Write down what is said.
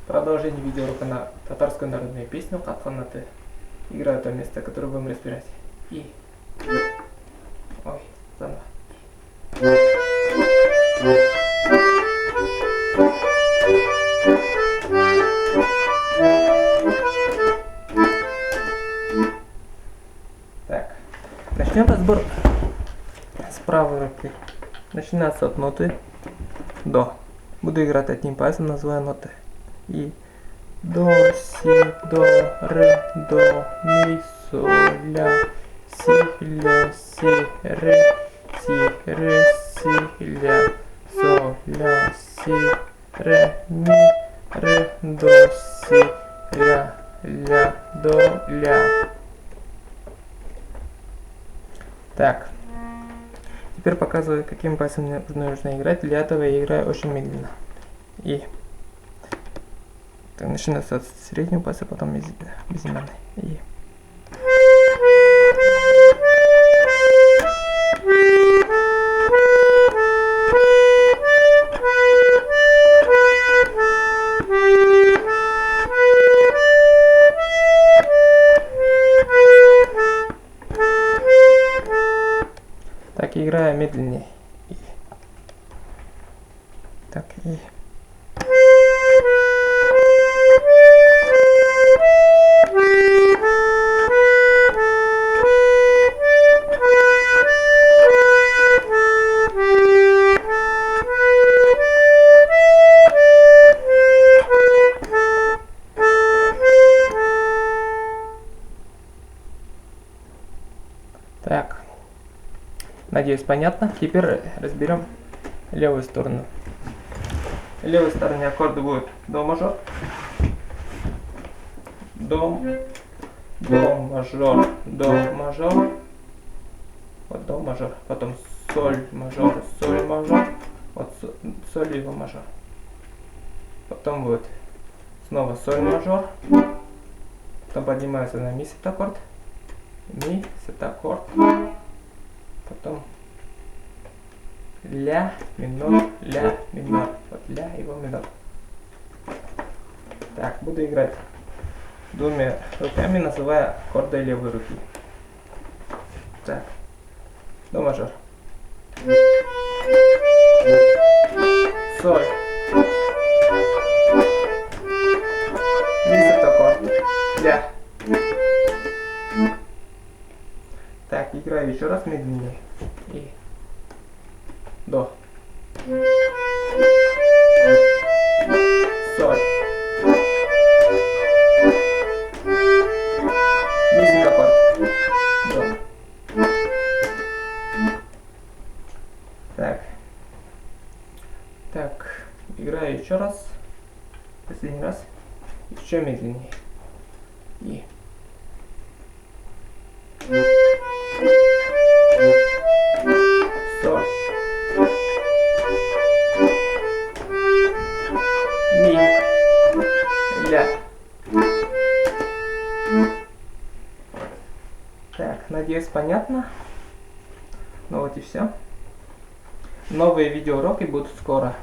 Продолжение видеоурока на татарскую народную песню «Катханаты». Играю то место, которое будем разбирать. И... Ой, заново. Так, начнем разбор с правой руки. Начинается от ноты до. Буду играть одним пальцем, называя ноты. И до, си, до, ре, до, ми, соль, ля, си, ля, си, ре, си, ля, соль, ля, си, ре, ми, ре, до, си, ля, до, ля. Так. Теперь показываю, каким пальцем мне нужно играть. Для этого я играю очень медленно. И так, начинается от среднего пальца, потом безымянный. И так играю медленнее. Так и так. Надеюсь, понятно. Теперь разберем левую сторону. В левой стороне аккорды будут до мажор, до мажор, вот до мажор, потом соль мажор, вот соль и до мажор. Потом будет снова соль мажор, потом поднимается на ми септаккорд, потом ля минор, вот ля и его минор. Так, буду играть двумя руками, называя аккорды левой руки. Так, до мажор, соль, ми септаккорд, ля. Так, играю еще раз медленнее. И до, соль, ми септаккорд, до. Так, играю еще раз, последний раз, еще медленнее. И соль, ми, ля. Так, надеюсь, понятно. Ну вот и все. Новые видеоуроки будут скоро.